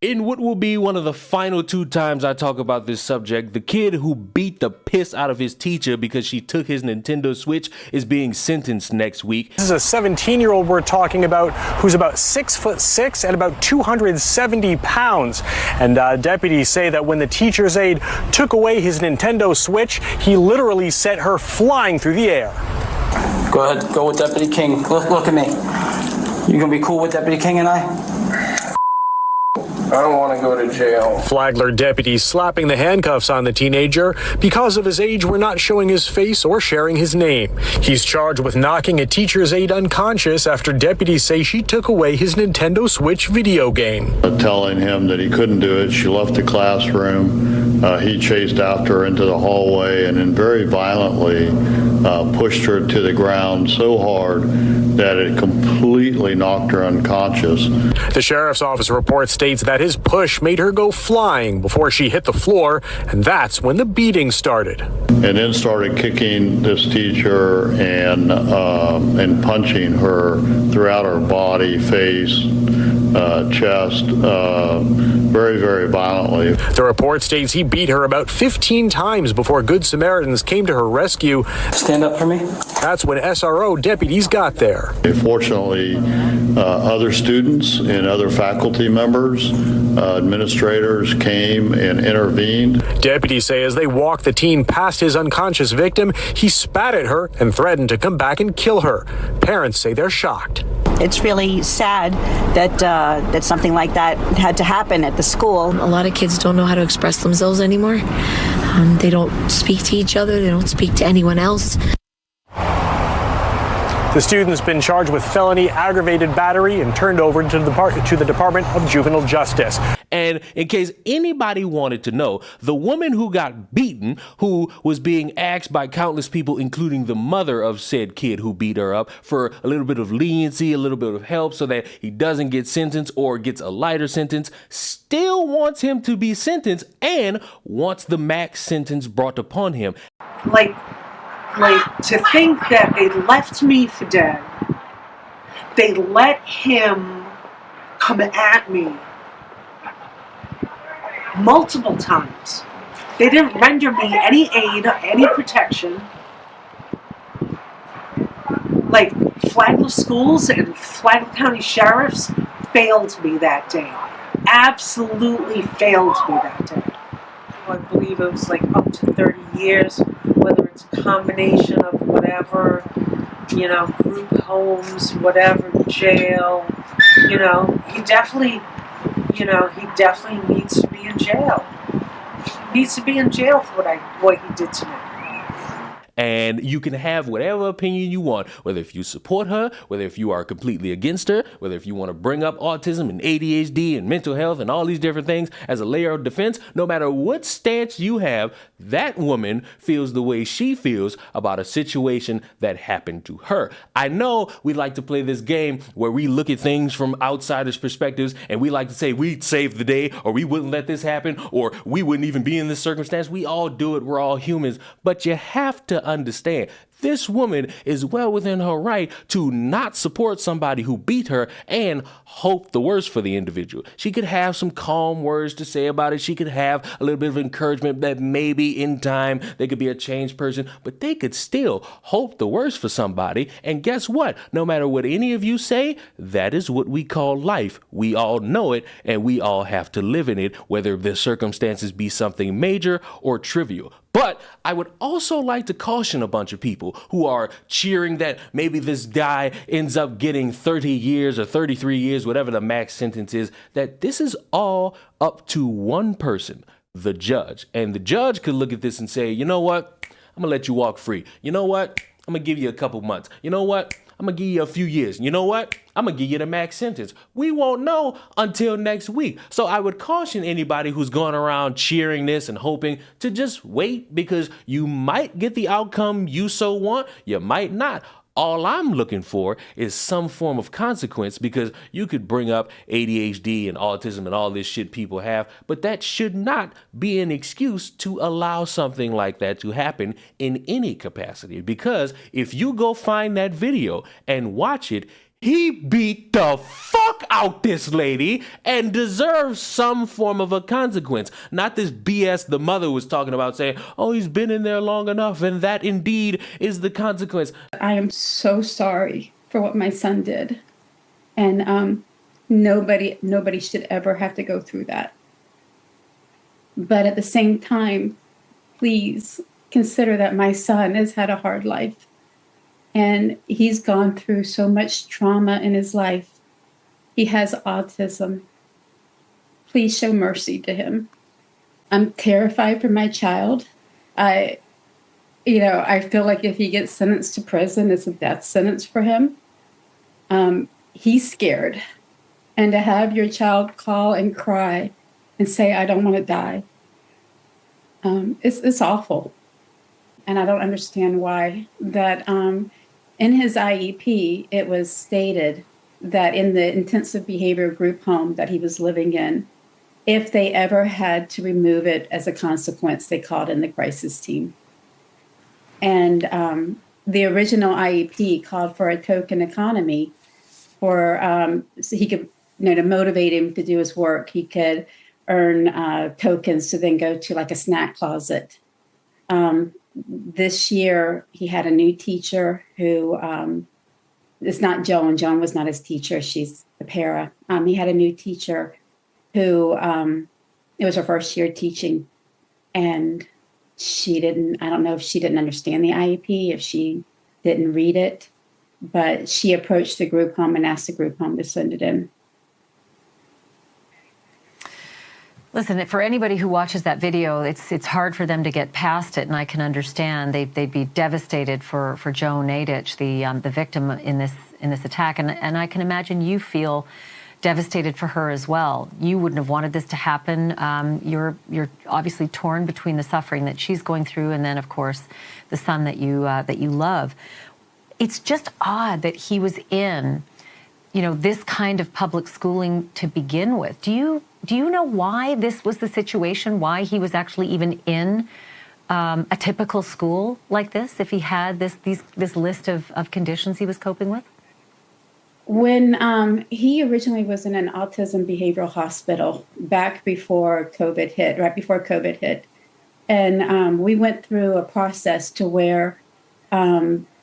In what will be one of the final 2 times I talk about this subject, the kid who beat the piss out of his teacher because she took his Nintendo Switch is being sentenced next week. This is a 17-year-old we're talking about who's about 6'6" and about 270 pounds. And deputies say that when the teacher's aide took away his Nintendo Switch, he literally sent her flying through the air. Go ahead, go with Deputy King. Look at me. You gonna be cool with Deputy King and I? I don't want to go to jail. Flagler deputies slapping the handcuffs on the teenager because of his age were not showing his face or sharing his name. He's charged with knocking a teacher's aide unconscious after deputies say she took away his Nintendo Switch video game. Telling him that he couldn't do it, she left the classroom. He chased after her into the hallway and then very violently pushed her to the ground so hard that it completely knocked her unconscious. The sheriff's office report states that his push made her go flying before she hit the floor, and that's when the beating started. And then started kicking this teacher and punching her throughout her body, face, chest, very, very violently. The report states he beat her about 15 times before Good Samaritans came to her rescue. Stand up for me. That's when SRO deputies got there. Fortunately, other students and other faculty members, administrators came and intervened. Deputies say as they walked the teen past his unconscious victim, he spat at her and threatened to come back and kill her. Parents say they're shocked. It's really sad that something like that had to happen at the school. A lot of kids don't know how to express themselves anymore. They don't speak to each other. They don't speak to anyone else. The student's been charged with felony aggravated battery and turned over to the Department of Juvenile Justice. And in case anybody wanted to know, the woman who got beaten, who was being asked by countless people, including the mother of said kid who beat her up, for a little bit of leniency, a little bit of help so that he doesn't get sentenced or gets a lighter sentence, still wants him to be sentenced and wants the max sentence brought upon him. Like to think that they left me for dead. They let him come at me multiple times. They didn't render me any aid, any protection. Like, Flagler schools and Flagler County sheriffs failed me that day. Absolutely failed me that day. I believe it was like up to 30 years, whether it's a combination of whatever, group homes, whatever, jail, he definitely needs to be in jail. He needs to be in jail for what he did to me. And you can have whatever opinion you want, whether if you support her, whether if you are completely against her, whether if you want to bring up autism and ADHD and mental health and all these different things as a layer of defense. No matter what stance you have, that woman feels the way she feels about a situation that happened to her. I know we like to play this game where we look at things from outsiders' perspectives and we like to say we'd save the day, or we wouldn't let this happen, or we wouldn't even be in this circumstance. We all do it. We're all humans. But you have to understand, this woman is well within her right to not support somebody who beat her and hope the worst for the individual. She could have some calm words to say about it. She could have a little bit of encouragement that maybe in time they could be a changed person, but they could still hope the worst for somebody. And guess what? No matter what any of you say, that is what we call life. We all know it, and we all have to live in it, whether the circumstances be something major or trivial. But I would also like to caution a bunch of people who are cheering that maybe this guy ends up getting 30 years or 33 years, whatever the max sentence is, that this is all up to one person, the judge. And the judge could look at this and say, you know what? I'm going to let you walk free. You know what? I'm going to give you a couple months. You know what? I'm going to give you a few years. You know what? I'm going to give you the max sentence. We won't know until next week. So I would caution anybody who's going around cheering this and hoping to just wait, because you might get the outcome you so want. You might not. All I'm looking for is some form of consequence, because you could bring up ADHD and autism and all this shit people have, but that should not be an excuse to allow something like that to happen in any capacity. Because if you go find that video and watch it, He beat the fuck out this lady and deserves some form of a consequence. Not this BS the mother was talking about, saying, oh, he's been in there long enough, and that indeed is the consequence. I am so sorry for what my son did. And nobody should ever have to go through that. But at the same time, please consider that my son has had a hard life. And he's gone through so much trauma in his life. He has autism. Please show mercy to him. I'm terrified for my child. I feel like if he gets sentenced to prison, it's a death sentence for him. He's scared. And to have your child call and cry and say, I don't want to die, it's awful. And I don't understand why. That in his IEP, it was stated that in the intensive behavior group home that he was living in, if they ever had to remove it as a consequence, they called in the crisis team. And the original IEP called for a token economy for so he could, to motivate him to do his work. He could earn tokens to then go to like a snack closet. This year, he had a new teacher who it's not Joan. Joan was not his teacher. She's the para. He had a new teacher who it was her first year teaching, and I don't know if she didn't understand the IEP, if she didn't read it, but she approached the group home and asked the group home to send it in. Listen, for anybody who watches that video, it's hard for them to get past it, and I can understand they'd be devastated for Joan Nadich, the victim in this attack, and I can imagine you feel devastated for her as well. You wouldn't have wanted this to happen. You're obviously torn between the suffering that she's going through, and then of course the son that you love. It's just odd that he was in, this kind of public schooling to begin with. Do you know why this was the situation? Why he was actually even in a typical school like this? If he had this list of conditions he was coping with? When he originally was in an autism behavioral hospital back before COVID hit, right before COVID hit, and we went through a process to where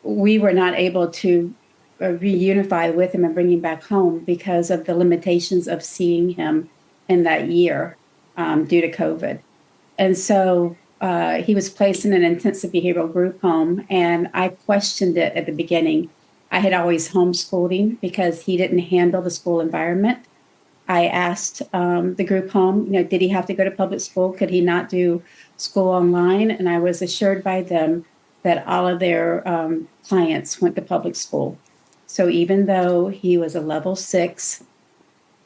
we were not able to reunify with him and bring him back home because of the limitations of seeing him in that year due to COVID. And so he was placed in an intensive behavioral group home, and I questioned it at the beginning. I had always homeschooled him because he didn't handle the school environment. I asked the group home, did he have to go to public school? Could he not do school online? And I was assured by them that all of their clients went to public school. So even though he was a level 6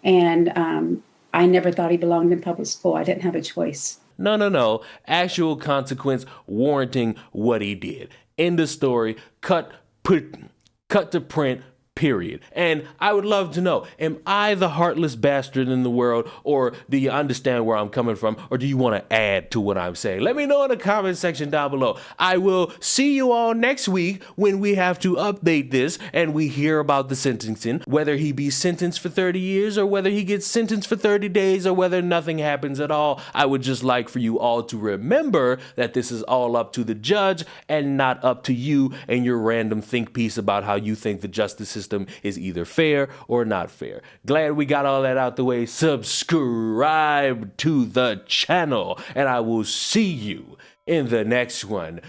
and I never thought he belonged in public school, I didn't have a choice. No. Actual consequence warranting what he did. End of story. Cut to print, period. And I would love to know, am I the heartless bastard in the world, or do you understand where I'm coming from, or do you want to add to what I'm saying? Let me know in the comment section down below. I will see you all next week when we have to update this and we hear about the sentencing, whether he be sentenced for 30 years or whether he gets sentenced for 30 days or whether nothing happens at all. I would just like for you all to remember that this is all up to the judge and not up to you and your random think piece about how you think the justice system is either fair or not fair. Glad we got all that out the way. Subscribe to the channel, and I will see you in the next one.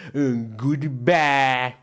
Goodbye.